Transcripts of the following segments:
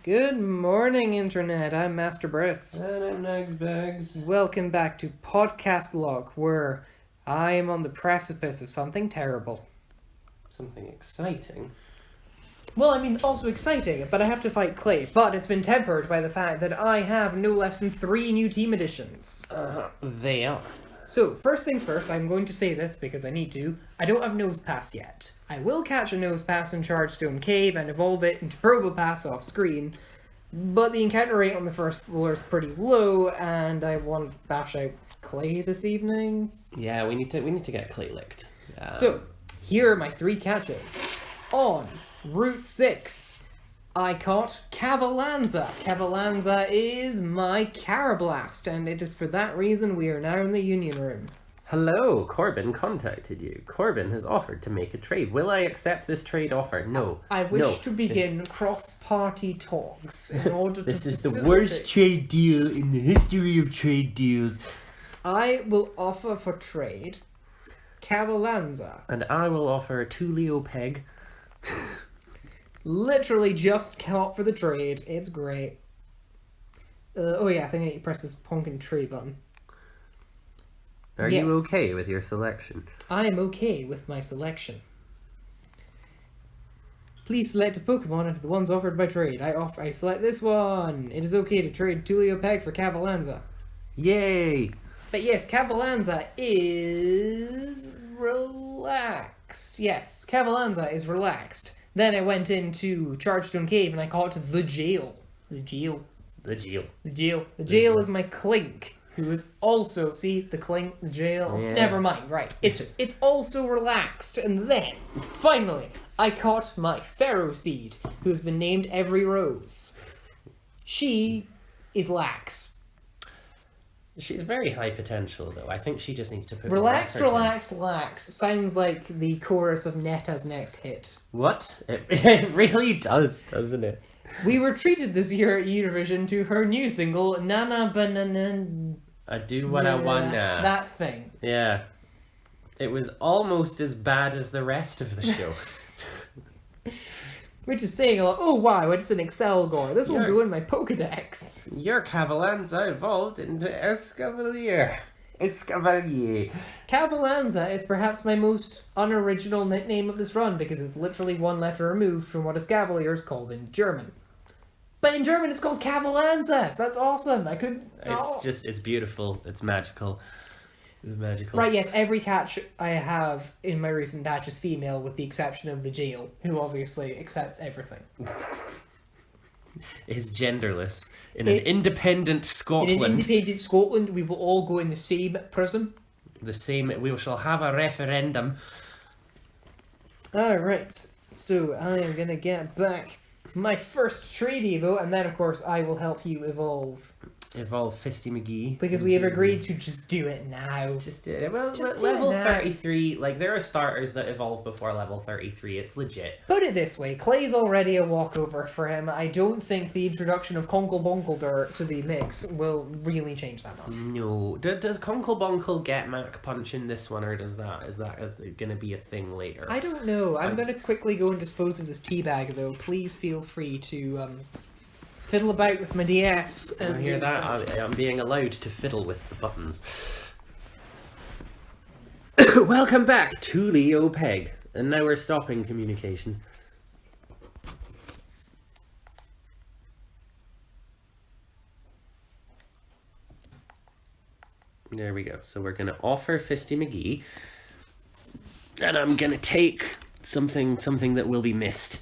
Good morning, Internet. I'm Master Briss. And I'm Nagsbags. Welcome back to Podcastlocke, where I am on the precipice of something terrible. Something exciting. Well, I mean, also exciting, but I have to fight Clay. But it's been tempered by the fact that I have no less than 3 new team additions. They are. So, first things first, I'm going to say this because I need to. I don't have Nose Pass yet. I will catch a Nose Pass in Chargestone Cave and evolve it into Probopass off screen, but the encounter rate on the first floor is pretty low, and I want to bash out Clay this evening. Yeah, we need to get Clay licked. So, here are my 3 catches. On Route 6, I caught Cavalanza. Cavalanza is my Carablast, and it is for that reason we are now in the Union Room. Hello, Corbin contacted you. Corbin has offered to make a trade. Will I accept this trade offer? No. I wish to begin cross-party talks in order to This is the facilitate. worst trade deal in the history of trade deals. I will offer for trade Cavalanza. And I will offer a Tulio Peg. Literally just caught for the trade. It's great. Oh yeah, I think I need to press this honking trade button. Are Yes. you okay with your selection? I am okay with my selection. Please select a Pokemon out of the ones offered by trade. I select this one. It is okay to trade Tulio Peg for Cavalanza. Yay! But yes, Cavalanza is relaxed. Yes, Cavalanza is relaxed. Then I went into Chargestone Cave and I caught the jail. The jail is my Clink, who is also, see, the Clink, the jail. Yeah. Never mind, right. It's also relaxed. And then, finally, I caught my Ferroseed, who has been named Every Rose. She is lax. She's very high potential, though. I think she just needs to put Relaxed, more effort in. relaxed, lax sounds like the chorus of Neta's next hit. What? It really does, doesn't it? We were treated this year at Eurovision to her new single, Nana Banana. I do what I wanna. That thing. Yeah. It was almost as bad as the rest of the show. Which is saying a lot. Oh wow, it's an Excelgor. This will Yeah. go in my Pokedex. Your Cavalanza evolved into Escavalier. Escavalier. Cavalanza is perhaps my most unoriginal nickname of this run because it's literally 1 letter removed from what a Scavalier is called in German. But in German it's called Cavalanza. So that's awesome. I could. It's beautiful. It's magical. It's magical. Right, yes, every catch I have in my recent batch is female, with the exception of the jail, who obviously accepts everything. Is genderless. In an independent Scotland. In an independent Scotland, we will all go in the same prison. The same. We shall have a referendum. Alright, so I am gonna get back my first trade evo, and then of course I will help you evolve. Evolve Fisty McGee. Because we have agreed to just do it now. Just do it. Well, Just do level it now. 33, like, there are starters that evolve before level 33. It's legit. Put it this way, Clay's already a walkover for him. I don't think the introduction of Conkle Bonkle to the mix will really change that much. No. Does Conkle Bonkle get Mac Punch in this one, or is that going to be a thing later? I don't know. I'm going to quickly go and dispose of this teabag, though. Please feel free to fiddle about with my DS. I hear that. I'm being allowed to fiddle with the buttons. Welcome back to Leo Peg. And now we're stopping communications. There we go. So we're going to offer Fisty McGee. And I'm going to take something that will be missed.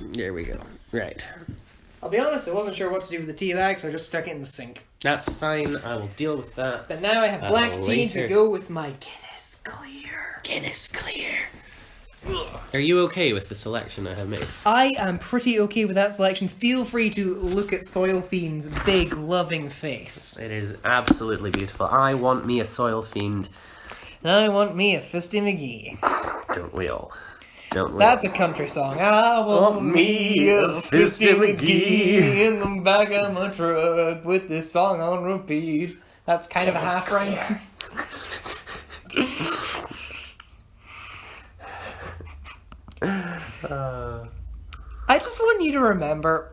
There we go. Right. I'll be honest, I wasn't sure what to do with the teabag, so I just stuck it in the sink. That's fine. I will deal with that. But now I have black tea to later. go with my Guinness Clear. Guinness Clear. Are you okay with the selection I have made? I am pretty okay with that selection. Feel free to look at Soil Fiend's big, loving face. It is absolutely beautiful. I want me a Soil Fiend. And I want me a Fisty McGee. Don't we all? Don't we? That's a country song. I want me a Fisty McGee in the back of my truck with this song on repeat. That's kind of a half rhyme. I just want you to remember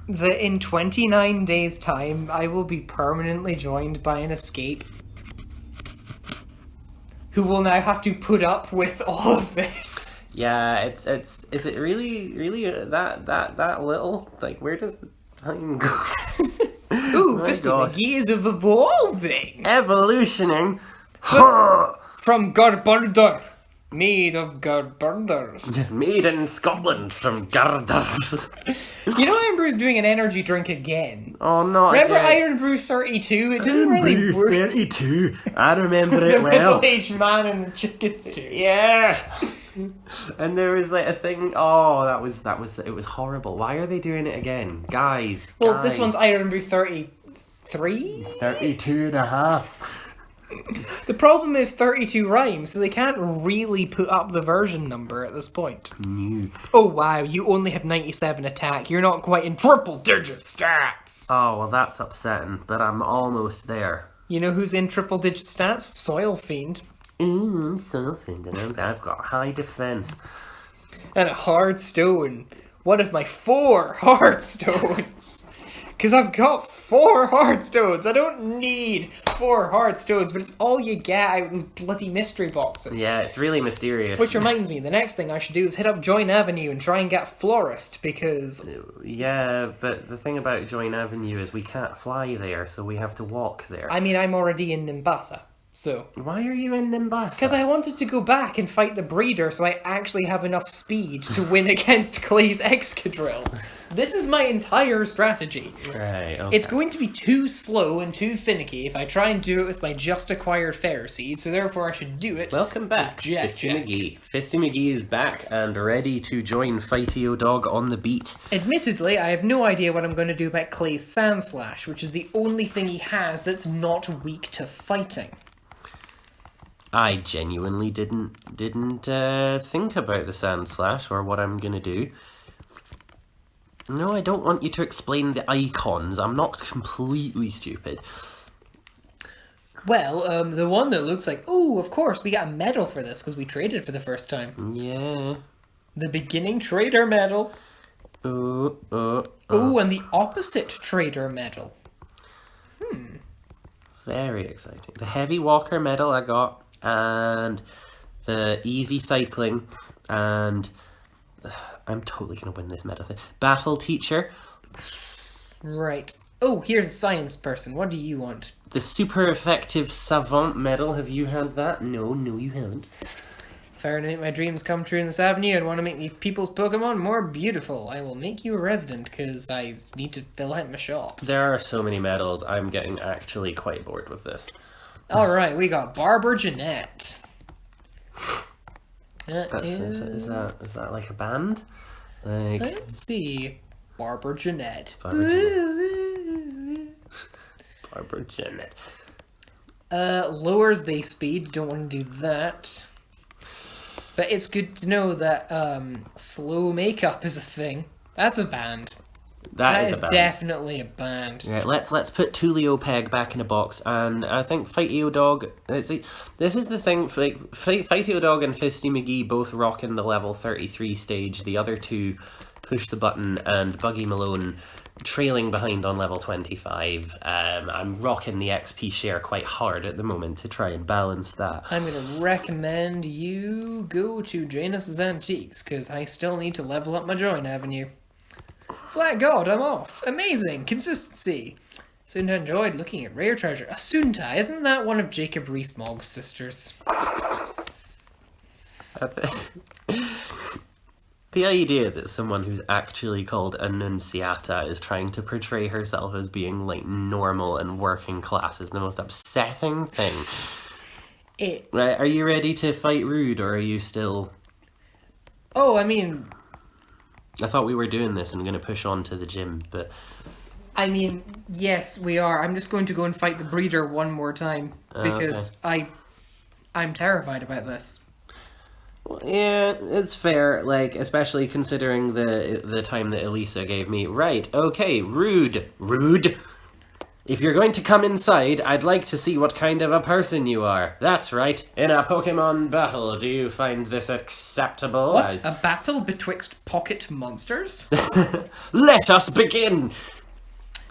that in 29 days' time, I will be permanently joined by an escape who will now have to put up with all of this. Yeah, is it really that little? Like, where does the time go? Ooh, Fisty McGee is evolving! Evolutioning! From Garburder, made of Garburders. Made in Scotland from Garders. You know Iron Brew's doing an energy drink again? Oh, no. Remember again. Iron Brew 32? It didn't really work. 32. I remember The it well. middle-aged man in the chicken suit. Yeah. And there was like a thing. Oh, it was horrible. Why are they doing it again? Guys. Well, this one's Iron Brew 33? 32 and a half. The problem is 32 rhymes, so they can't really put up the version number at this point. Oh wow, you only have 97 attack. You're not quite in triple digit stats. Oh, well, that's upsetting, but I'm almost there. You know who's in triple digit stats? Soil Fiend. I'm something, and I've got high defense. And a hard stone. One of my 4 hard stones. Because I've got 4 hard stones. I don't need 4 hard stones, but it's all you get out of those bloody mystery boxes. Yeah, it's really mysterious. Which reminds me, the next thing I should do is hit up Join Avenue and try and get Florist, because... Yeah, but the thing about Join Avenue is we can't fly there, so we have to walk there. I mean, I'm already in Nimbasa, so... Why are you in Nimbasa? Because I wanted to go back and fight the breeder so I actually have enough speed to win against Clay's Excadrill. This is my entire strategy. Right, okay. It's going to be too slow and too finicky if I try and do it with my just acquired Fair Seed, so therefore I should do it. Welcome back, Fisty McGee. Fisty McGee is back and ready to join Fighty Dog on the beat. Admittedly, I have no idea what I'm going to do about Clay's Sandslash, which is the only thing he has that's not weak to fighting. I genuinely didn't think about the Sandslash or what I'm gonna do. No, I don't want you to explain the icons. I'm not completely stupid. Well, the one that looks like... Oh, of course, we got a medal for this because we traded for the first time. Yeah. The beginning trader medal. Oh, and the opposite trader medal. Very exciting. The Heavy Walker medal I got, and the Easy Cycling, and... I'm totally going to win this meta thing. Battle Teacher. Right. Oh, here's a science person. What do you want? The Super Effective Savant medal. Have you had that? No, you haven't. If I were to make my dreams come true in this avenue, I'd want to make the people's Pokemon more beautiful. I will make you a resident, because I need to fill out my shops. There are so many medals, I'm getting actually quite bored with this. Alright, we got Barber Jeanette. Is that like a band? Like... Let's see. Barber Jeanette. Barber Jeanette. Lowers base speed. Don't want to do that. But it's good to know that slow makeup is a thing. That's a band. That is definitely a band. Yeah, let's put Tulio Peg back in a box, and I think Fighty Dog. This is the thing. Like Fighty Dog and Fisty McGee both rock in the level 33 stage. The other two push the button, and Buggy Malone trailing behind on level 25. I'm rocking the XP share quite hard at the moment to try and balance that. I'm going to recommend you go to Janus's Antiques, because I still need to level up my Join Avenue. Flat God, I'm off. Amazing. Consistency. Sunta enjoyed looking at rare treasure. Sunta, isn't that one of Jacob Rees-Mogg's sisters? The idea that someone who's actually called Annunciata is trying to portray herself as being, like, normal and working class is the most upsetting thing. Right, are you ready to fight Rude, or are you still... Oh, I mean... I thought we were doing this and going to push on to the gym, but... I mean, yes, we are. I'm just going to go and fight the breeder one more time, because I'm terrified about this. Well, yeah, it's fair, like, especially considering the time that Elisa gave me. Right, okay, Rude. If you're going to come inside, I'd like to see what kind of a person you are. That's right. In a Pokemon battle, do you find this acceptable? What? A battle betwixt pocket monsters? Let us begin!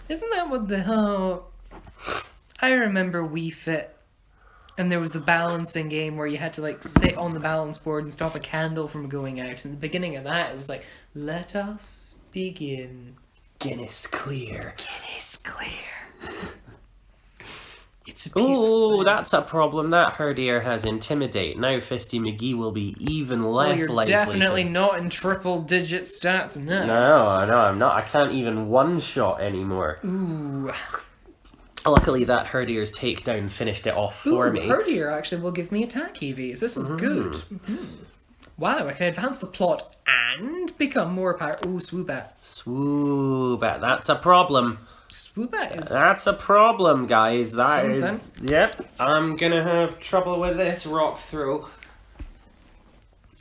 Isn't that what I remember Wii Fit, and there was the balancing game where you had to like sit on the balance board and stop a candle from going out. In the beginning of that, it was like, let us begin. Guinness clear. Guinness clear. It's a Oh, that's a problem. That Herdier has Intimidate. Now Fisty McGee will be even less you're likely definitely not in triple-digit stats now. No, I'm not. I can't even one-shot anymore. Ooh. Luckily, that Herdier's takedown finished it off for me. Herdier actually will give me attack EVs. This is good. Wow, I can advance the plot and become more powerful. Ooh, Swoobat. Swoobat, that's a problem. Swoobat is... That's a problem, guys. That something. is... Yep, I'm gonna have trouble with this rock throw.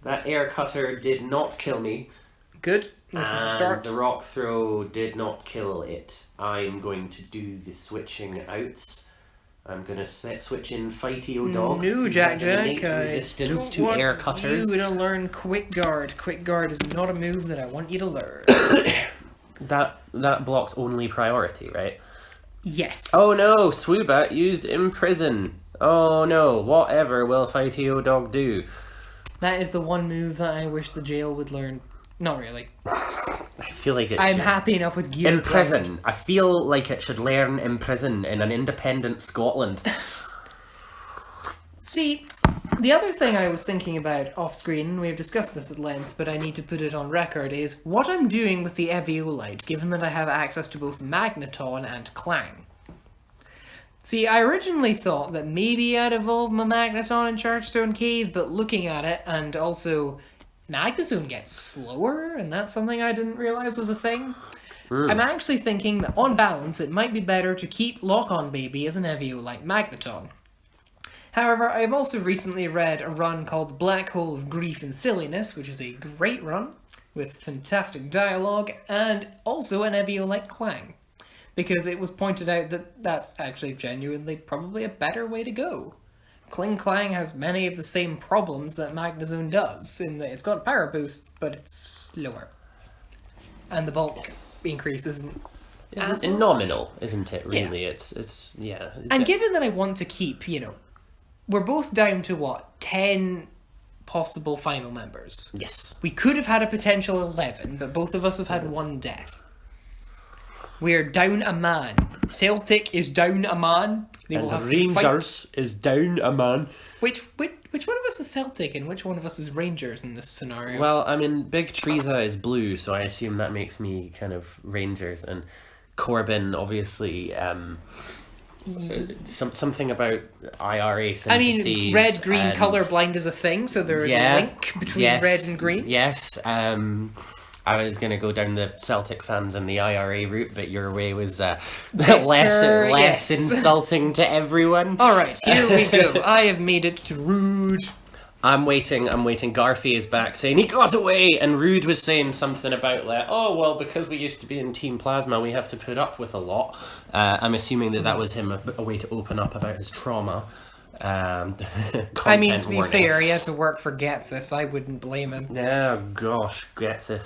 That air cutter did not kill me. Good. This is the start. The rock throw did not kill it. I'm going to do the switching outs. I'm gonna switch in Fighty Dog. No, Jack. Resistance to air cutters. You to learn Quick Guard. Quick Guard is not a move that I want you to learn. That blocks only priority, right? Yes. Oh no, Swoobat used Imprison. Oh no, whatever will Fighty Dog do? That is the one move that I wish the jail would learn. Not really. I feel like I'm happy enough with gear. Imprison. I feel like it should learn Imprison in an independent Scotland. See, the other thing I was thinking about off screen, we've discussed this at length, but I need to put it on record, is what I'm doing with the Eviolite, given that I have access to both Magneton and Clang. See, I originally thought that maybe I'd evolve my Magneton in Chargestone Cave, but looking at it, and also Magnezone gets slower, and that's something I didn't realise was a thing. I'm actually thinking that on balance, it might be better to keep Lock-On Baby as an Eviolite Magneton. However, I've also recently read a run called The Black Hole of Grief and Silliness, which is a great run, with fantastic dialogue, and also an Eviolite Clang. Because it was pointed out that that's actually genuinely probably a better way to go. Kling Clang has many of the same problems that Magnezone does, in that it's got a power boost, but it's slower. And the bulk increase isn't as nominal, isn't it, really? Yeah. It's and given that I want to keep, we're both down to 10 possible final members. Yes. We could have had a potential 11, but both of us have had one death. We're down a man. Celtic is down a man. They will have Rangers is down a man. Which one of us is Celtic and which one of us is Rangers in this scenario? Well, I mean, Big Teresa is blue, so I assume that makes me kind of Rangers, and Corbyn, obviously, something about IRA sympathies. I mean, red-green colourblind is a thing, so there is a link between red and green. Yes, I was going to go down the Celtic fans and the IRA route, but your way was less insulting to everyone. Alright, here we go. I have made it to Rude. I'm waiting. Garfy is back saying he got away, and Rude was saying something about because we used to be in Team Plasma, we have to put up with a lot. I'm assuming that was him, a way to open up about his trauma. I mean, to be fair, he had to work for Getsis. I wouldn't blame him. Oh gosh, Getsis.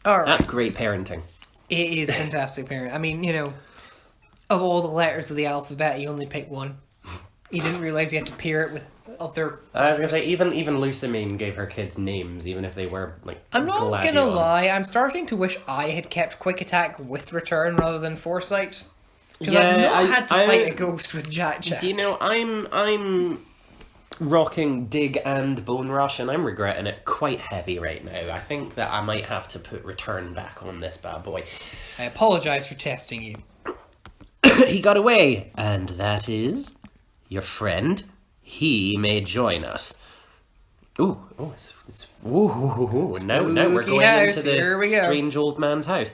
Alright. That's great parenting. It is fantastic parenting. I mean, of all the letters of the alphabet, he only picked one. He didn't realise he had to pair it with other... I was going to say, even Lusamine gave her kids names, even if they were, I'm not going to lie, I'm starting to wish I had kept Quick Attack with Return rather than Foresight. Because I've not had to fight a ghost with Jack Jack. Do you know, I'm rocking Dig and Bone Rush, and I'm regretting it quite heavy right now. I think that I might have to put Return back on this bad boy. I apologise for testing you. He got away, and that is your friend. He may join us. Now we're going into the strange old man's house.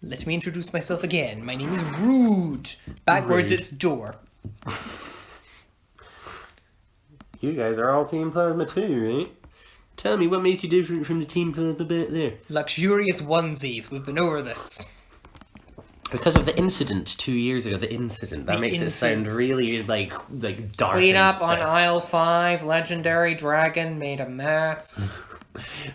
Let me introduce myself again. My name is Rude. Backwards, it's door. You guys are all Team Plasma too, right? Tell me, what makes you different from the Team Plasma bit there? Luxurious onesies. We've been over this. Because of the incident 2 years ago, that makes it sound really like dark. Clean up on aisle 5. Legendary dragon made a mess.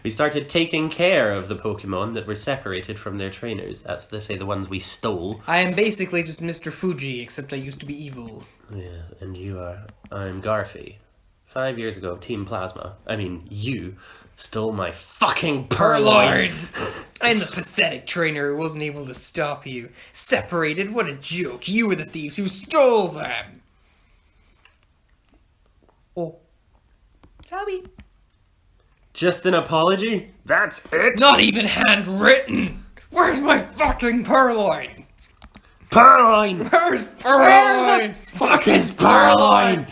We started taking care of the Pokemon that were separated from their trainers. That's, they say, the ones we stole. I am basically just Mr. Fuji, except I used to be evil. Yeah, and you are. I'm Garfy. 5 years ago, Team Plasma, you, stole my fucking Purloin! I'm the pathetic trainer who wasn't able to stop you. Separated? What a joke. You were the thieves who stole them. Oh. Tabby. Just an apology? That's it? Not even handwritten! Where's my fucking Purloin? Purloin! Where's Purloin? Where the fuck is Purloin?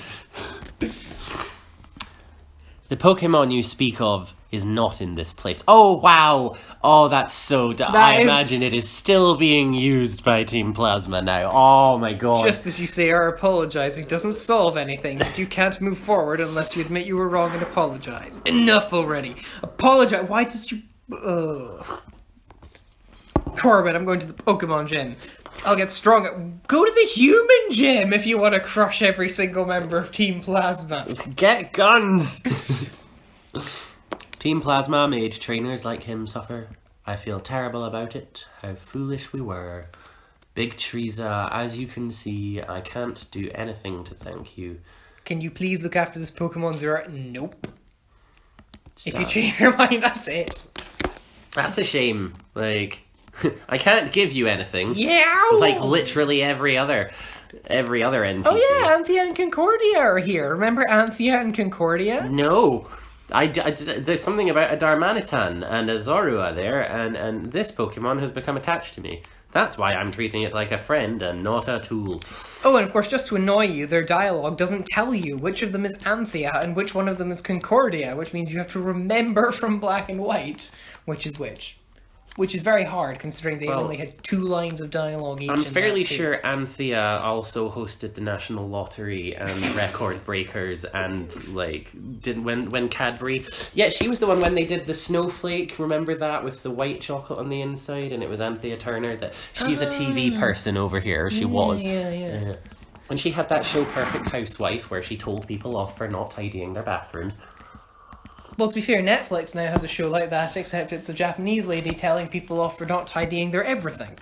The Pokemon you speak of is not in this place. Oh, wow! Oh, that's so... I imagine it is still being used by Team Plasma now. Oh, my god. Just as you say, our apologizing doesn't solve anything. You can't move forward unless you admit you were wrong and apologize. Enough already. Apologize. Why did you... Corbett, I'm going to the Pokemon gym. I'll get stronger. Go to the human gym if you want to crush every single member of Team Plasma. Get guns! Team Plasma made trainers like him suffer. I feel terrible about it. How foolish we were. Big Teresa, as you can see, I can't do anything to thank you. Can you please look after this Pokemon Zero? Nope. Sad. If you change your mind, that's it. That's a shame. I can't give you anything. Yeah. Like literally every other NPC. Oh yeah, Anthea and Concordia are here. Remember Anthea and Concordia? No. There's something about a Darmanitan and a Zorua there, and this Pokemon has become attached to me. That's why I'm treating it like a friend and not a tool. Oh, and of course, just to annoy you, their dialogue doesn't tell you which of them is Anthea and which one of them is Concordia, which means you have to remember from Black and White which is which. Which is very hard, considering they only had 2 lines of dialogue each. I'm fairly sure Anthea also hosted the National Lottery and Record Breakers and, didn't when Cadbury... Yeah, she was the one when they did the Snowflake, remember that, with the white chocolate on the inside, and it was Anthea Turner. She's a TV person over here, she was. Yeah. And she had that show Perfect Housewife, where she told people off for not tidying their bathrooms. Well, to be fair, Netflix now has a show like that, except it's a Japanese lady telling people off for not tidying their everything.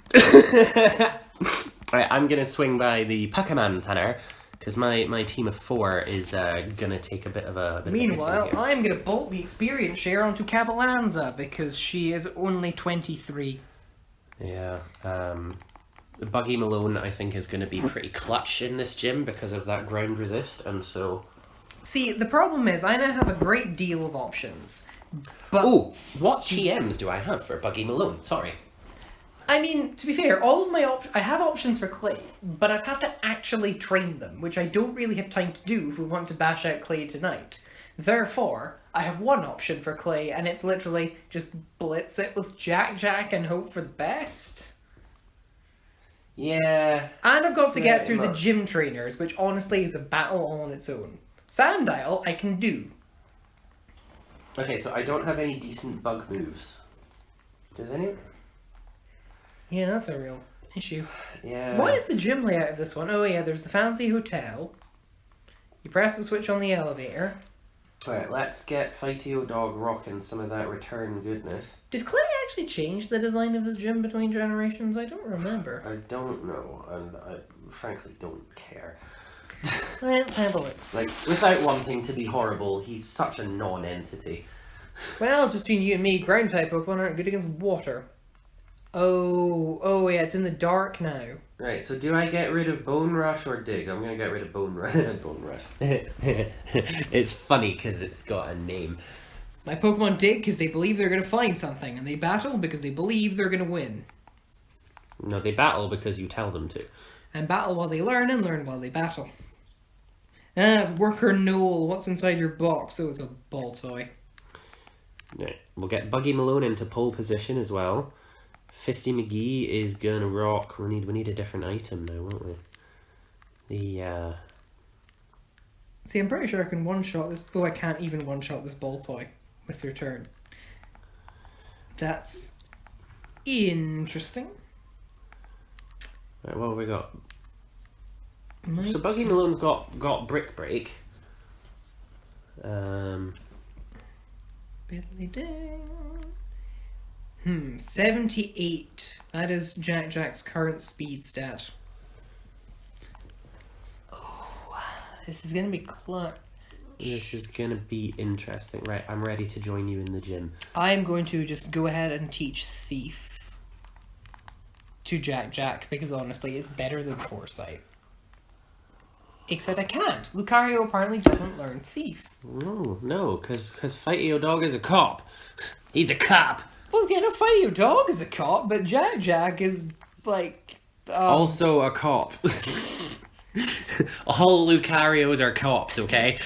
Alright, I'm going to swing by the Pokemon Tanner, because my team of 4 is going to take a bit of a... Meanwhile, I'm going to bolt the experience share onto Cavalanza, because she is only 23. Yeah, Buggy Malone, I think, is going to be pretty clutch in this gym because of that ground resist, and so... See, the problem is, I now have a great deal of options, but... Oh, what TMs do I have for Buggy Malone? Sorry. I mean, to be fair, all of my I have options for Clay, but I'd have to actually train them, which I don't really have time to do if we want to bash out Clay tonight. Therefore, I have one option for Clay, and it's literally just blitz it with Jack and hope for the best. Yeah. And I've got to get through the gym trainers, which honestly is a battle all on its own. Sandile, I can do. Okay, so I don't have any decent bug moves. Does anyone? Yeah, that's a real issue. Yeah. What is the gym layout of this one? Oh yeah, there's the fancy hotel. You press the switch on the elevator. Alright, let's get Fighty Dog rocking some of that return goodness. Did Clay actually change the design of his gym between generations? I don't remember. I don't know, and I frankly don't care. Let's have a look. Without wanting to be horrible, he's such a non-entity. Well, just between you and me, ground-type Pokemon aren't good against water. Oh yeah, it's in the dark now. Right, so do I get rid of Bone Rush or Dig? I'm gonna get rid of Bone Rush. Bone Rush. It's funny because it's got a name. My Pokemon dig because they believe they're going to find something, and they battle because they believe they're going to win. No, they battle because you tell them to. And battle while they learn, and learn while they battle. Ah, it's Worker Noel. What's inside your box? Oh, it's a ball toy. Right, we'll get Buggy Malone into pole position as well. Fisty McGee is gonna rock. We need a different item now, won't we? See, I'm pretty sure I can one-shot this... Oh, I can't even one-shot this ball toy. with your turn. That's interesting. Right, what have we got? So Buggy Malone's got Brick Break. Biddly ding. 78. That is Jack's current speed stat. Oh, this is gonna be clutch. This is gonna be interesting. Right, I'm ready to join you in the gym. I'm going to just go ahead and teach Thief to Jack because honestly it's better than Foresight. Except I can't. Lucario apparently doesn't learn Thief. No, because Fighty Dog is a cop. He's a cop. Well, yeah, no, Fighty Dog is a cop, but Jack is like also a cop. All Lucarios are cops, okay?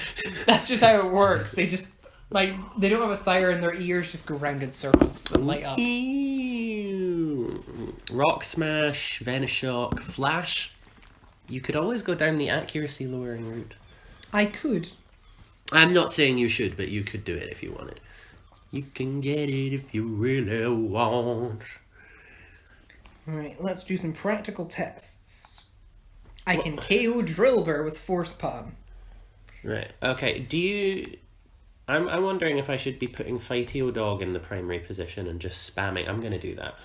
That's just how it works. They just they don't have a siren. Their ears just go round in circles and light up. Rock Smash, Venoshock, Flash. You could always go down the accuracy lowering route. I could. I'm not saying you should, but you could do it if you wanted. You can get it if you really want. Alright, let's do some practical tests. I can KO Drillbur with Force Palm. Right, okay, I'm wondering if I should be putting Fighty Dog in the primary position and just spamming. I'm going to do that.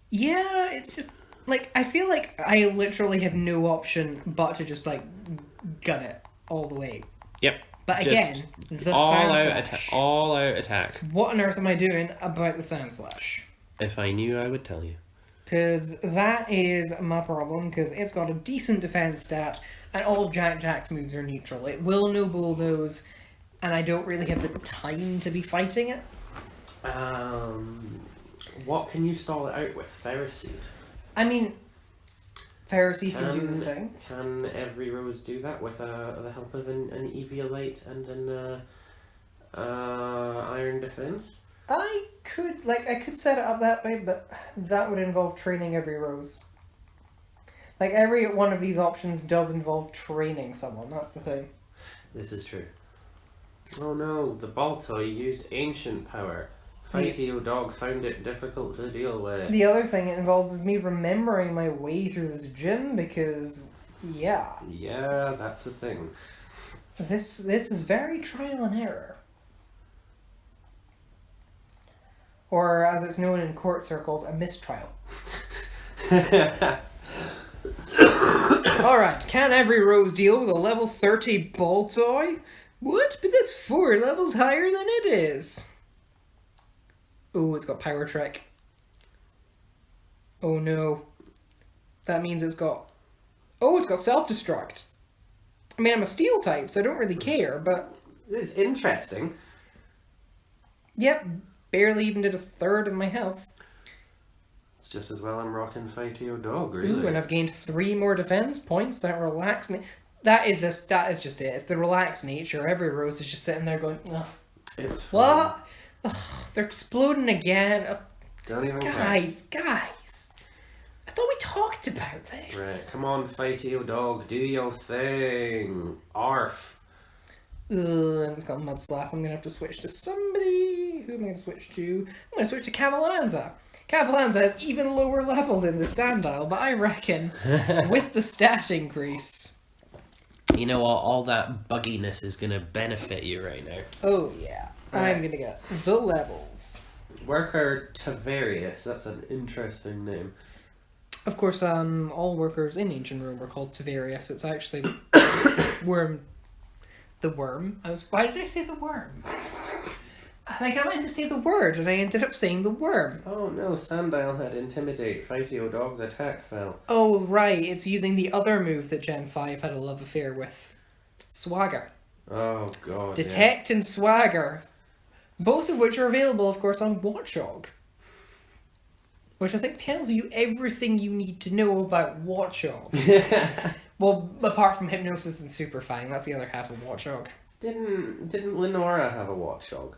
Yeah, it's just... Like, I feel like I literally have no option but to just, like, gun it all the way. Yep. But just again, the all Sand out Slash. all out attack. What on earth am I doing about the Sand Slash? If I knew, I would tell you. Because that is my problem, because it's got a decent defense stat, and all Jack's moves are neutral. It will no bulldoze, and I don't really have the time to be fighting it. What can you stall it out with? Ferroseed? I mean, Pharisee can do the thing. Can every rose do that with the help of an Eviolite and an Iron Defense? I could set it up that way, but that would involve training every rose. Like, every one of these options does involve training someone, that's the thing. This is true. Oh no, the Baltoy used Ancient Power. Fighty Dog found it difficult to deal with. The other thing it involves is me remembering my way through this gym, because, yeah. Yeah, that's a thing. This is very trial and error. Or, as it's known in court circles, a mistrial. Alright, can every rose deal with a level 30 Baltoy? What? But that's 4 levels higher than it is. Oh, it's got Power Trick. Oh no. That means it's got... Oh, it's got Self-Destruct. I mean, I'm a Steel type, so I don't really care, but... It's interesting. Yep, barely even did a third of my health. It's just as well I'm rocking Fighty Dog, really. Ooh, and I've gained 3 more defense points. That relax... That is just it. It's the relaxed nature. Every rose is just sitting there going, ugh. It's fun. What? Ugh, they're exploding again. Don't even care. Guys. I thought we talked about this. Right, come on, Fighty Dog, do your thing. Arf. Ugh, and it's got Mud Slap. I'm going to have to switch to somebody. Who am I going to switch to? I'm going to switch to Cavalanza. Cavalanza is even lower level than the Sandile, but I reckon with the stat increase... You know what? All that bugginess is going to benefit you right now. Oh, yeah. Right. I'm going to get the levels. Worker Tavarius. That's an interesting name. Of course, all workers in Ancient Rome are called Tavarius. It's actually worm. The worm? Why did I say the worm? I meant to say the word, and I ended up saying the worm. Oh no, Sandile had Intimidate. Fighty Dog's attack fell. Oh, right. It's using the other move that Gen 5 had a love affair with. Swagger. Oh god. Detect and Swagger. Both of which are available, of course, on Watchog. Which I think tells you everything you need to know about Watchog. Yeah. Well, apart from Hypnosis and Superfang, that's the other half of Watchog. Didn't Lenora have a Watchog?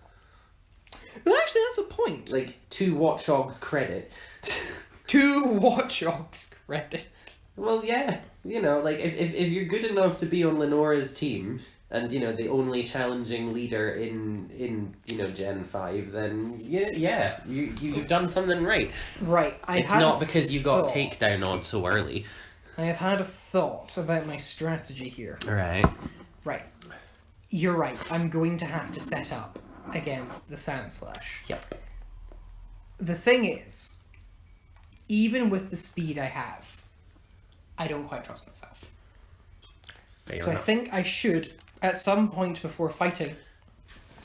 Well, actually, that's a point. Like, 2 Watchog's credit. 2 Watchogs credit. Well, yeah. You know, like, if you're good enough to be on Lenora's team, and the only challenging leader in Gen 5, then you've done something right. Right. It's not because you got takedown on so early. I have had a thought about my strategy here. Right. Right. You're right. I'm going to have to set up against the Sandslash. Yep. The thing is, even with the speed I have, I don't quite trust myself. Fair enough. I think I should, at some point before fighting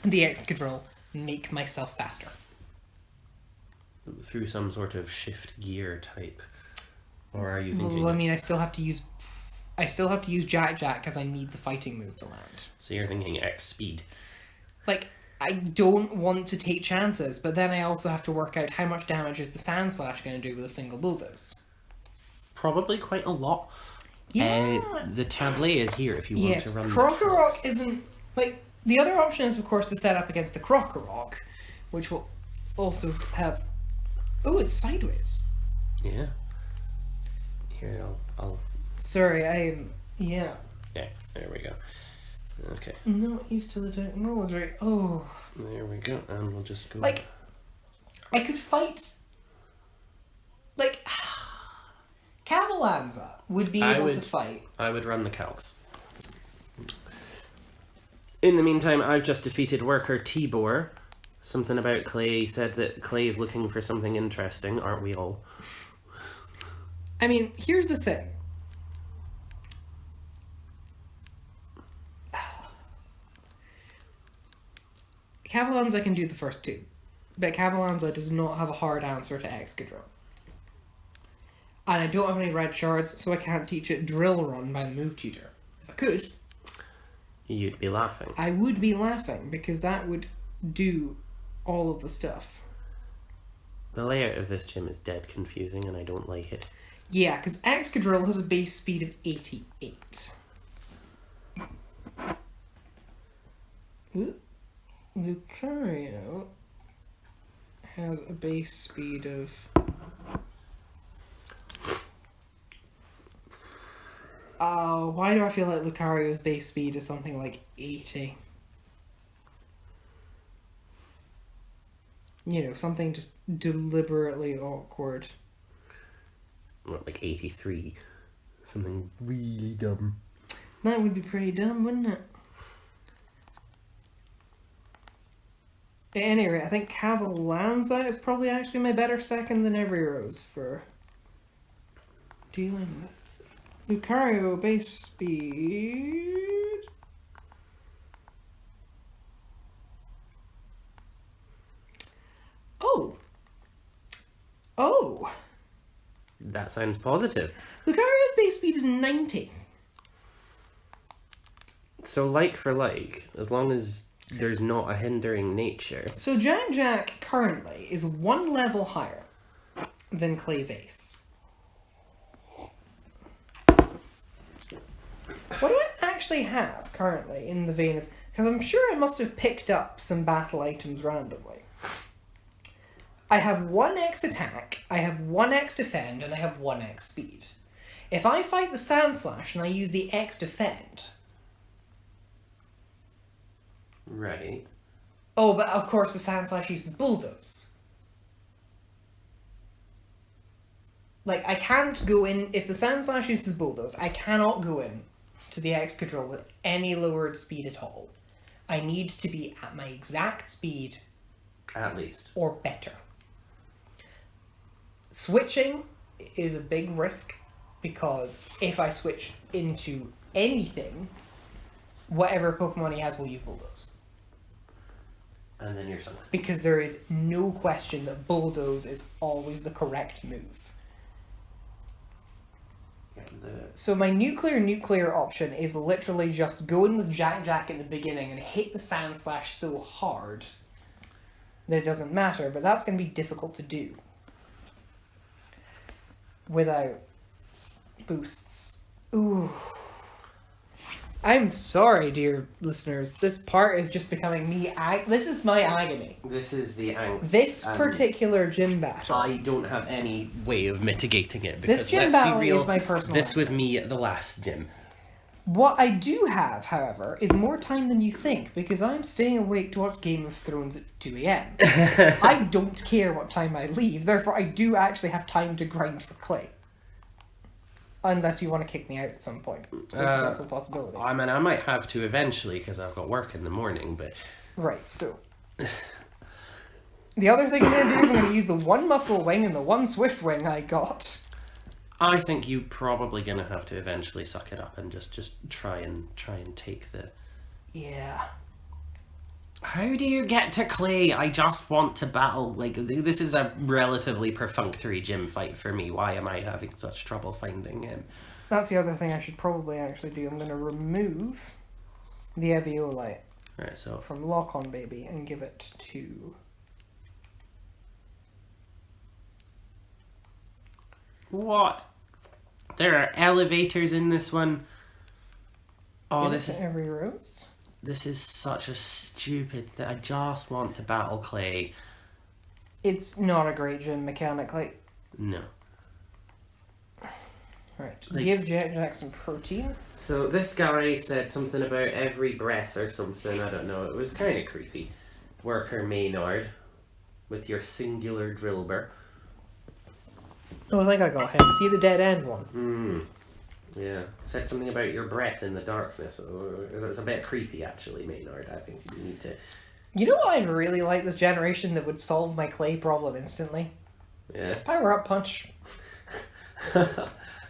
the Excadrill, make myself faster. Through some sort of shift gear type, or are you thinking? Well, I mean, I still have to use Jack because I need the fighting move to land. So you're thinking X speed. Like, I don't want to take chances, but then I also have to work out how much damage is the Sandslash going to do with a single bulldoze. Probably quite a lot. Yeah. The tablet is here if you want to run. Yes, Krokorok isn't... Like, the other option is, of course, to set up against the Krokorok, which will also have... Oh, it's sideways. Yeah. Here, I'll... Sorry, Yeah. Yeah, there we go. Okay. Not used to the technology. Oh. There we go, and we'll just go... Like, I could fight... Like... Cavalanza would be able to fight. I would run the calcs. In the meantime, I've just defeated worker Tibor. Something about Clay said that Clay's looking for something interesting, aren't we all? I mean, here's the thing. Cavalanza can do the first two, but Cavalanza does not have a hard answer to Excadrill. And I don't have any red shards, so I can't teach it Drill Run by the move tutor. If I could... You'd be laughing. I would be laughing, because that would do all of the stuff. The layout of this gym is dead confusing, and I don't like it. Yeah, because Excadrill has a base speed of 88. Ooh. Lucario has a base speed of... why do I feel like Lucario's base speed is something like 80? Something just deliberately awkward. What, like 83? Something really dumb. That would be pretty dumb, wouldn't it? At any rate, I think Cavalanza is probably actually my better second than Every Rose for dealing with Lucario base speed. Oh! That sounds positive. Lucario's base speed is 90. So like for like, as long as there's not a hindering nature. So Jack currently is one level higher than Clay's Ace. What do I actually have currently in the vein of... Because I'm sure I must have picked up some battle items randomly. I have 1x attack, I have 1x defend, and I have 1x speed. If I fight the Sandslash and I use the X defend... Right. Oh, but of course the Sandslash uses Bulldoze. Like, I can't go in... If the Sandslash uses Bulldoze, I cannot go in to the Excadrill with any lowered speed at all. I need to be at my exact speed. At least. Or better. Switching is a big risk, because if I switch into anything, whatever Pokemon he has will use Bulldoze. And then you're sunk. Because there is no question that Bulldoze is always the correct move. So my nuclear option is literally just going with Jack in the beginning and hit the Sandslash so hard that it doesn't matter, but that's going to be difficult to do without boosts. Ooh. I'm sorry, dear listeners. This part is just becoming me. This is my agony. This is the angst. This particular gym battle. I don't have any way of mitigating it. Because this gym battle is my personal. This was me at the last gym. What I do have, however, is more time than you think, because I'm staying awake to watch Game of Thrones at 2 a.m. I don't care what time I leave, therefore I do actually have time to grind for clay. Unless you want to kick me out at some point, which is also a possibility. I mean, I might have to eventually, because I've got work in the morning, but... Right, so... The other thing I'm going to do is I'm going to use the one muscle wing and the one swift wing I got. I think you're probably going to have to eventually suck it up and just try and take the... Yeah. How do you get to clay? I just want to battle. Like, this is a relatively perfunctory gym fight for me. Why am I having such trouble finding him? That's the other thing I should probably actually do. I'm going to remove the Eviolite from Lock On Baby and give it to... What? There are elevators in this one. Oh, this is every rose. This is such a stupid thing. I just want to battle clay. It's not a great gym mechanically. No. Right. Give Jack some protein. So this guy said something about every breath or something. I don't know. It was kind of creepy. Worker Maynard with your singular drillbur. Oh, I think I got him. See the dead end one? Yeah. Said something about your breath in the darkness. It was a bit creepy, actually, Maynard. I think you need to... You know what I'd really like this generation that would solve my clay problem instantly? Yeah. Power Up Punch.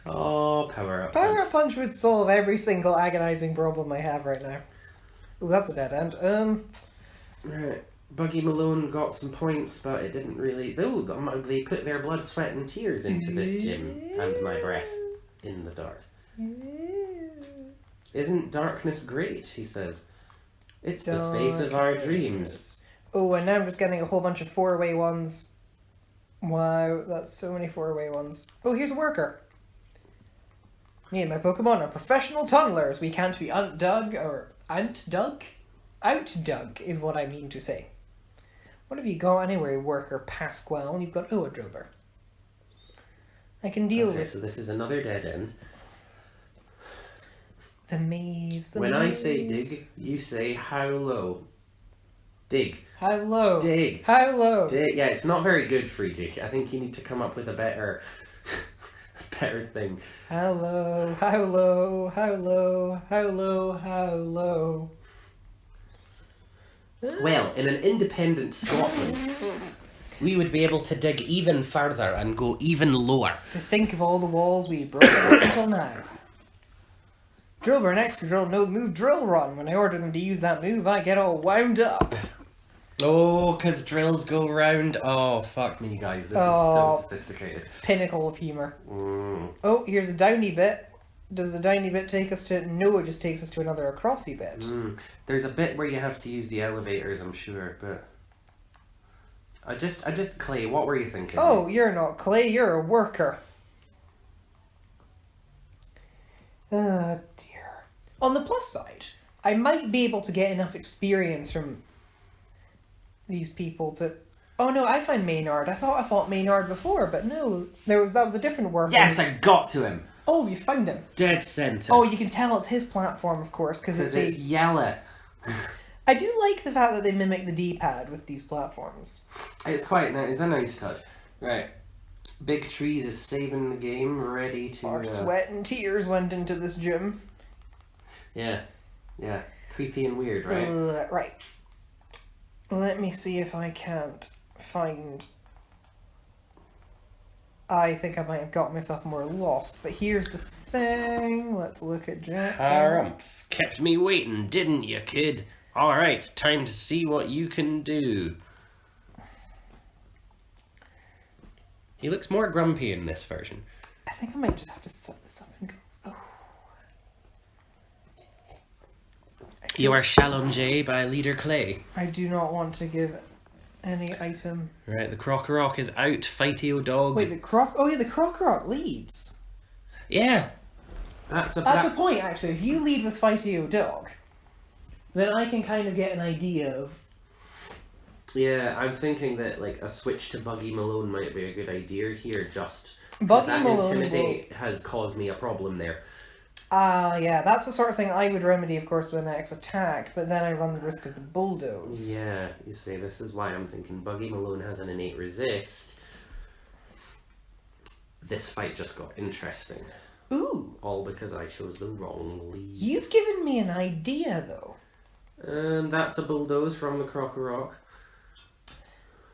Oh, Power Up Punch. Power Up Punch would solve every single agonizing problem I have right now. Ooh, that's a dead end. Right. Buggy Malone got some points, but it didn't really... Oh, they put their blood, sweat and tears into this gym, and my breath in the dark. Isn't darkness great, he says. It's the space of our dreams. Oh, and now I'm just getting a whole bunch of 4-way ones. Wow, that's so many 4-way ones. Oh, here's a worker. Me and my Pokemon are professional tunnelers. We can't be outdug or outdug? Outdug is what I mean to say. What have you got anyway, worker Pasquale? You've got a Drober. I can deal with... so this is another dead end. The maze, When I say dig, you say how low. Dig. How low? Dig. How low? Dig. Yeah, it's not very good, Friedrich. I think you need to come up with a better... better thing. How low, how low, how low, how low, how low. Well, in an independent Scotland, we would be able to dig even further and go even lower. To think of all the walls we've broken up until now. Drillbur and Excadrill know the move Drill Run. When I order them to use that move, I get all wound up. Oh, because drills go round. Oh, fuck me, guys. This is so sophisticated. Pinnacle of humour. Oh, here's a downy bit. Does the downy bit take us to... No, it just takes us to another acrossy bit. There's a bit where you have to use the elevators, I'm sure, but... I just Clay, what were you thinking? Oh, you're not Clay, you're a worker. Oh, dear. On the plus side, I might be able to get enough experience from these people to... Oh no, I find Maynard. I thought I fought Maynard before, but no, that was a different worker. Yes, I got to him! Oh, you found him. Dead center. Oh, you can tell it's his platform, of course, because it's yellow. I do like the fact that they mimic the D-pad with these platforms. It's quite nice. It's a nice touch. Right. Big Trees is saving the game, ready to... Our sweat and tears went into this gym. Yeah. Yeah. Creepy and weird, right? Right. Let me see if I can't find... I think I might have got myself more lost, but here's the thing. Let's look at Jack. Harumph. Kept me waiting, didn't you, kid? Alright, time to see what you can do. He looks more grumpy in this version. I think I might just have to set this up and go. Oh. You are challenged by Leader Clay. I do not want to give any item. Right, the Crocorock is out. Fighty dog. Wait, the Crocorock leads. Yeah. That's a point, actually. If you lead with Fighty dog, then I can kind of get an idea of... Yeah, I'm thinking that like a switch to Buggy Malone might be a good idea here, just Buggy that Malone Intimidate has caused me a problem there. Yeah, that's the sort of thing I would remedy, of course, with an next attack, but then I run the risk of the bulldoze. Yeah, you see, this is why I'm thinking Buggy Malone has an innate resist. This fight just got interesting. Ooh. All because I chose the wrong lead. You've given me an idea, though. And that's a bulldoze from the Crocorock.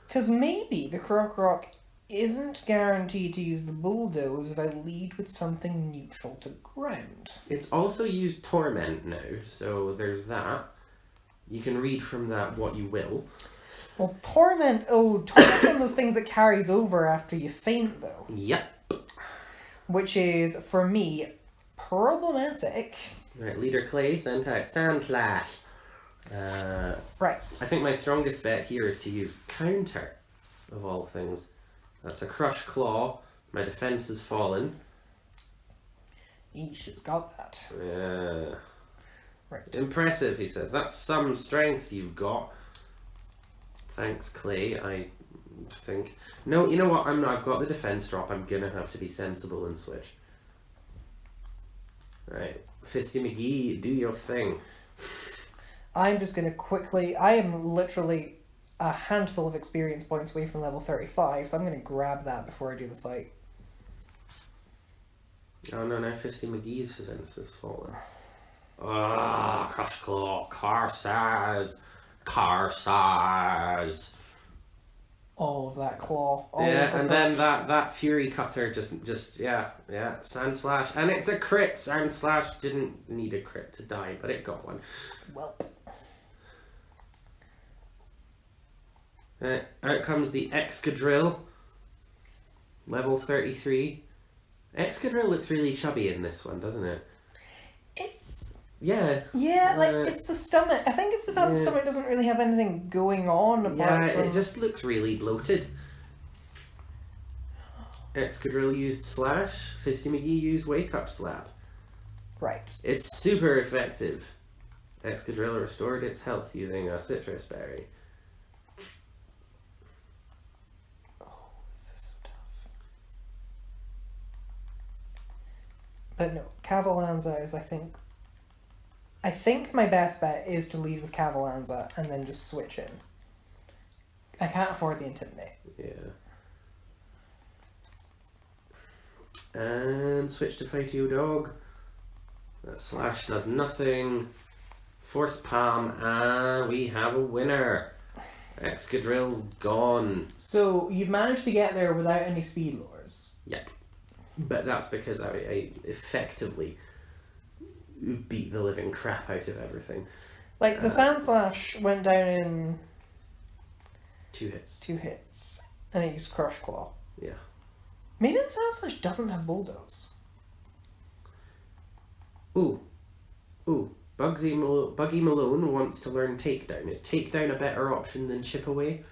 Because maybe the Crocorock isn't guaranteed to use the bulldoze if I lead with something neutral to ground. It's also used Torment now, so there's that. You can read from that what you will. Well, Torment's one of those things that carries over after you faint, though. Yep. Which is, for me, problematic. Right, Leader Clay, Sand Slash. Right. I think my strongest bet here is to use Counter, of all things. That's a Crush Claw. My defense has fallen. Eesh, it's got that. Yeah. Right. Impressive, he says. That's some strength you've got. Thanks, Clay, I think. No, you know what? I've got the defense drop. I'm gonna have to be sensible and switch. Right. Fisty McGee, do your thing. I'm just going to quickly... I am literally a handful of experience points away from level 35, so I'm going to grab that before I do the fight. Oh no, now Fisty McGee's defense has fallen. Ah, Crush Claw, Carsaz. All of that claw. Then that Fury Cutter just Sand Slash, and it's a crit. Sand Slash didn't need a crit to die, but it got one. Well. Out comes the Excadrill, level 33. Excadrill looks really chubby in this one, doesn't it? It's... Yeah. Yeah, it's the stomach. I think it's the fact the stomach doesn't really have anything going on apart from... it just looks really bloated. Excadrill used Slash, Fisty McGee used Wake Up Slap. Right. It's super effective. Excadrill restored its health using a citrus berry. Oh, this is so tough. But no, Cavalanza is, I think my best bet is to lead with Cavalanza and then just switch in. I can't afford the Intimidate. Yeah. And switch to Fighty Dog. That Slash does nothing. Force Palm, and we have a winner. Excadrill's gone. So you've managed to get there without any speed lowers. Yep. But that's because I effectively beat the living crap out of everything. Like, the Sand Slash went down in... 2 hits. 2 hits. And it used Crush Claw. Yeah. Maybe the Sand Slash doesn't have Bulldoze. Ooh. Buggy Malone wants to learn Takedown. Is Takedown a better option than Chip Away?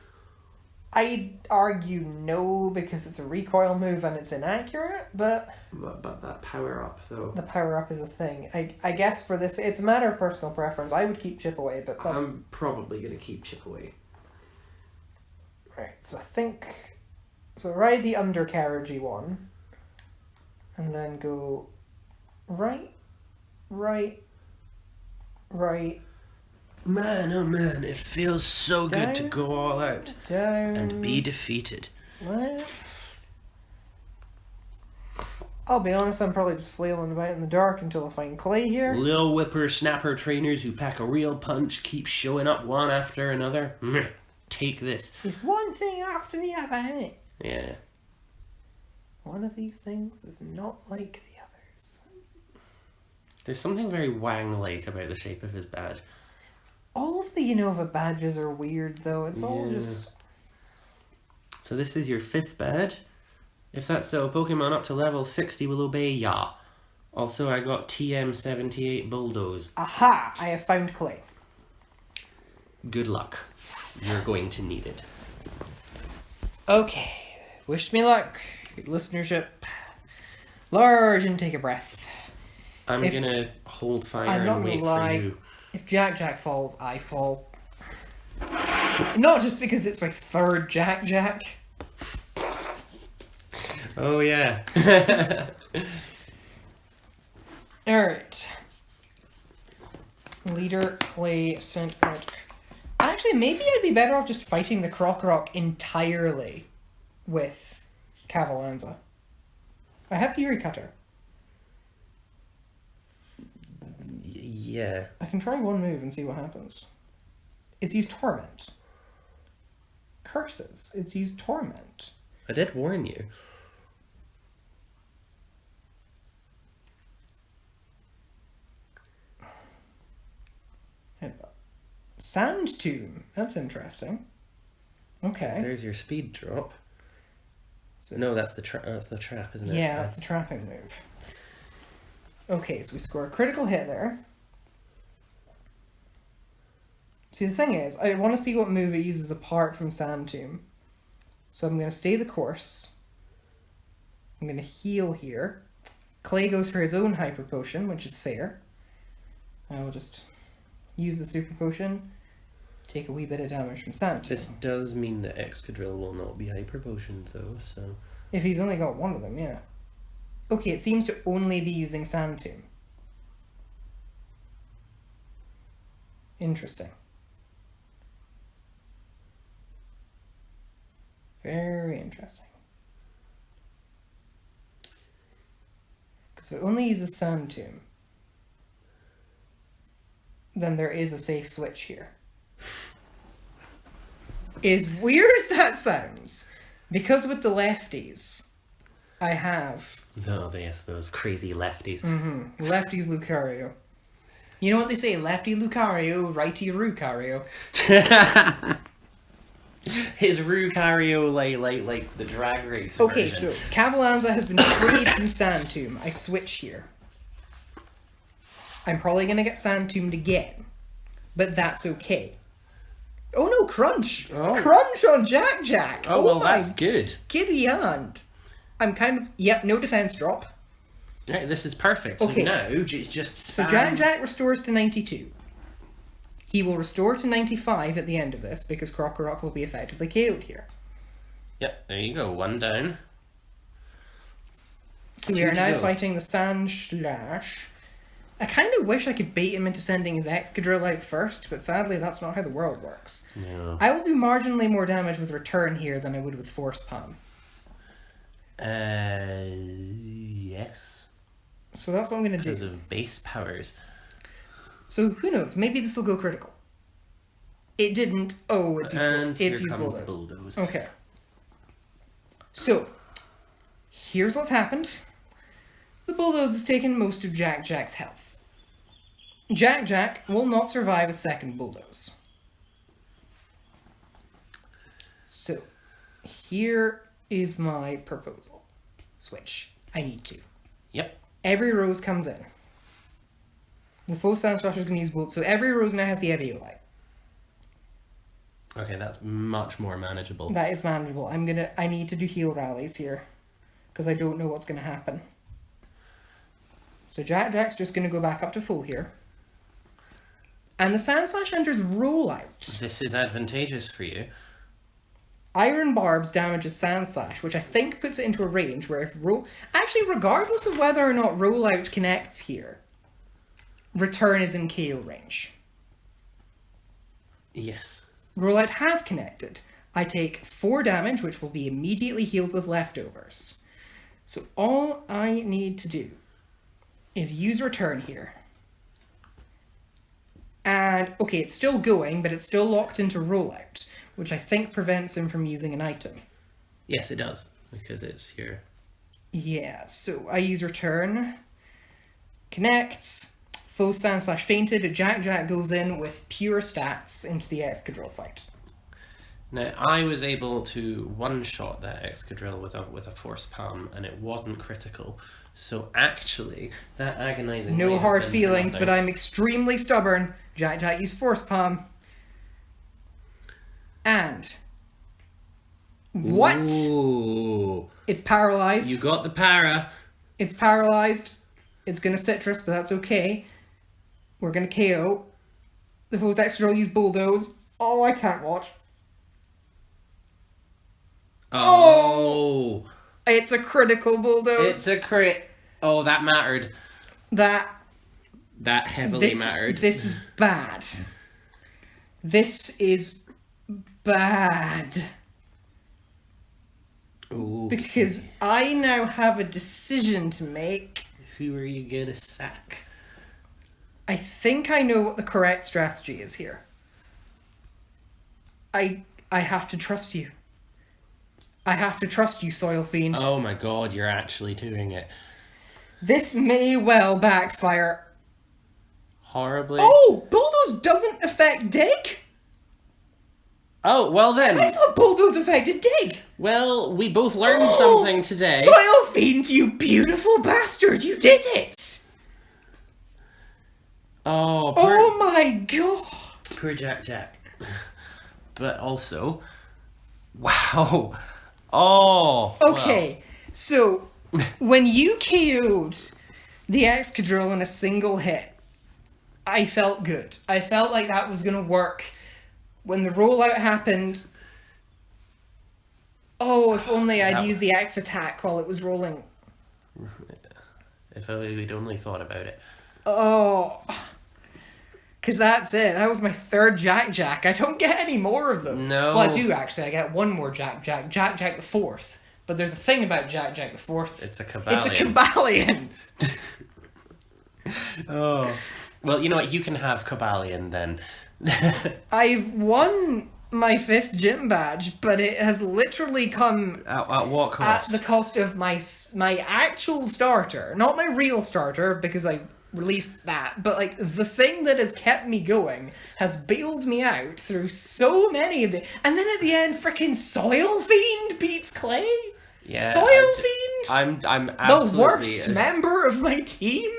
I'd argue no, because it's a recoil move and it's inaccurate, but that power-up, though. The power-up is a thing. I guess for this, it's a matter of personal preference. I would keep Chip Away, but that's... I'm probably going to keep Chip Away. Right, so I think... So ride the undercarriagey one, and then go right. Man, oh man, it feels so down, good to go all out down, and be defeated. left. I'll be honest, I'm probably just flailing about in the dark until I find Clay here. Little whippersnapper trainers who pack a real punch keep showing up one after another. Take this. It's one thing after the other, isn't it? Yeah. One of these things is not like the others. There's something very Wang-like about the shape of his badge. All of the Unova badges are weird, though. It's all just... So this is your 5th badge. If that's so, Pokemon up to level 60 will obey ya. Also, I got TM78 Bulldoze. Aha! I have found Clay. Good luck. You're going to need it. Okay. Wish me luck, listenership. Large and take a breath. I'm gonna hold fire I'm not and wait gonna lie. for you. If Jack falls, I fall. Not just because it's my 3rd Jack. Oh yeah. Alright. Leader, Clay, sent out. Actually, maybe I'd be better off just fighting the Krokorok entirely with Cavalanza. I have Fury Cutter. Yeah. I can try one move and see what happens. It's used Torment. Curses. It's used Torment. I did warn you. Sand Tomb. That's interesting. Okay. There's your speed drop. So, no, that's the trap, isn't it? Yeah, that's the trapping move. Okay, so we score a critical hit there. See, the thing is, I want to see what move it uses apart from Sand Tomb. So I'm going to stay the course. I'm going to heal here. Clay goes for his own Hyper Potion, which is fair. I will just use the Super Potion, take a wee bit of damage from Sand Tomb. This does mean that Excadrill will not be Hyper Potioned, though, so... If he's only got one of them, yeah. Okay, it seems to only be using Sand Tomb. Interesting. Very interesting. Because if it only uses Sand Tomb, then there is a safe switch here. As weird as that sounds, because with the lefties, I have... Oh, yes, those crazy lefties. Mm-hmm. Lefties Lucario. You know what they say, lefty Lucario, righty Rucario. His Rucario, like the drag race Okay, version. so Cavalanza has been freed from Sand Tomb. I switch here. I'm probably going to get Sand Tombed again, but that's okay. Oh no, Crunch! Oh. Crunch on Jack Jack! Oh, well, my that's good. giddy aunt! I'm kind of... Yep, no defense drop. Right, this is perfect. So Okay. now, just spam... So Jack Jack restores to 92. He will restore to 95 at the end of this, because Krokorok will be effectively KO'd here. Yep, there you go, one down. So we Two are to now go. fighting the Sand Slash. I kind of wish I could bait him into sending his Excadrill out first, but sadly that's not how the world works. No. I will do marginally more damage with Return here than I would with Force Palm. Yes. So that's what I'm going to Because do. of base powers. So who knows? Maybe this will go critical. It didn't. Oh, it's used. And It's here used comes Bulldoze. Bulldoze. Okay. So here's what's happened. The Bulldoze has taken most of Jack Jack's health. Jack Jack will not survive a second Bulldoze. So here is my proposal. Switch. I need to. Yep. Every rose comes in. The full Sand Slash is going to use both, so every rose now has the Eviolite. Okay, that's much more manageable. That is manageable. I need to do heal rallies here, because I don't know what's going to happen. So Jack Jack's just going to go back up to full here. And the Sand Slash enters rollout. This is advantageous for you. Iron Barbs damages Sand Slash, which I think puts it into a range where if actually, regardless of whether or not rollout connects here, Return is in KO range. Yes. Rollout has connected. I take 4 damage, which will be immediately healed with leftovers. So all I need to do is use Return here. And, okay, it's still going, but it's still locked into rollout, which I think prevents him from using an item. Yes, it does. Because it's your... Yeah, so I use Return. Connects. Full Sand Slash fainted. Jack Jack goes in with pure stats into the Excadrill fight. Now, I was able to one-shot that Excadrill with a Force Palm, and it wasn't critical. So actually, that agonizing... No hard feelings, but I'm extremely stubborn. Jack Jack used Force Palm. And... What? Ooh. It's paralyzed. You got the para. It's paralyzed. It's going to Citrus, but that's okay. We're going to KO. The foe's Excadrill use Bulldoze. Oh, I can't watch. Oh! It's a critical Bulldoze. It's a crit. Oh, that mattered. that heavily mattered. This is bad. This is bad. Ooh. Because I now have a decision to make. Who are you gonna sack? I think I know what the correct strategy is here. I have to trust you. I have to trust you, Soil Fiend. Oh my god, you're actually doing it. This may well backfire. Horribly. Oh! Bulldoze doesn't affect Dig? Oh, well then. I thought Bulldoze affected Dig! Well, we both learned something today. Soil Fiend, you beautiful bastard! You did it! Oh, oh my god! Poor Jack. But also... Wow. Oh. Okay, wow. So, when you KO'd the Excadrill in a single hit, I felt good. I felt like that was going to work. When the rollout happened... Oh, if only I'd used the X attack while it was rolling. If we'd only thought about it. Oh... Because that's it. That was my third Jack. I don't get any more of them. No. Well, I do actually. I get one more Jack the fourth. But there's a thing about Jack the fourth. It's a Cobalion. It's a Cobalion. Oh. Well, you know what? You can have Cobalion then. I've won my 5th gym badge, but it has literally come... At what cost? At the cost of my actual starter. Not my real starter, because I... released that, but like the thing that has kept me going has bailed me out through so many of the, and then at the end freaking Soil Fiend beats Clay. Yeah, Soil Fiend. I'm absolutely the worst member of my team.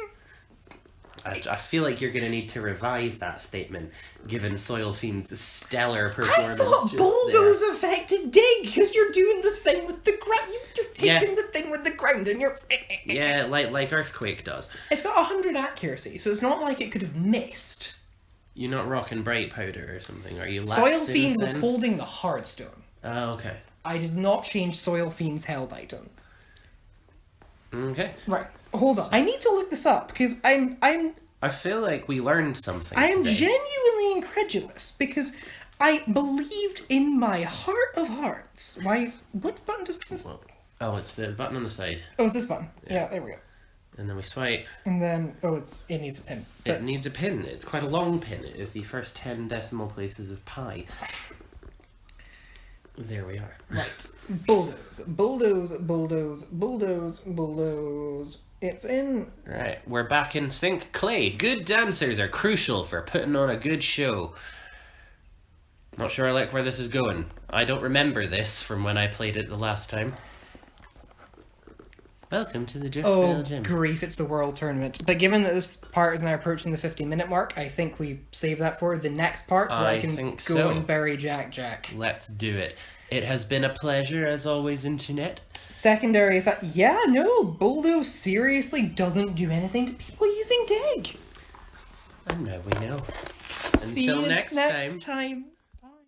I feel like you're going to need to revise that statement, given Soil Fiend's stellar performance. I thought Bulldoze affected Dig, because you're doing the thing with the ground. You're taking the thing with the ground, and you're... Yeah, like Earthquake does. It's got 100 accuracy, so it's not like it could have missed. You're not rocking Bright Powder or something, are you? Soil Fiend was holding the Hardstone. Oh, okay. I did not change Soil Fiend's held item. Okay. Right. Hold on. I need to look this up because I feel like we learned something. I am today. genuinely incredulous because I believed in my heart of hearts. What button does this? Oh, it's the button on the side. Oh, it's this button. Yeah, there we go. And then we swipe. And then it needs a pin. It needs a pin. It's quite a long pin. It is the first 10 decimal places of pi. There we are. Right. Bulldoze. It's in. Right. We're back in sync. Clay, good dancers are crucial for putting on a good show. Not sure I like where this is going. I don't remember this from when I played it the last time. Welcome to the Driftveil Gym. Oh, grief, it's the World Tournament. But given that this part is now approaching the 50-minute mark, I think we save that for the next part so that I can go and bury Jack. Let's do it. It has been a pleasure, as always, Internet. Secondary effect. Yeah, no, Bulldoze seriously doesn't do anything to people using Dig. And now we know. See Until you next time.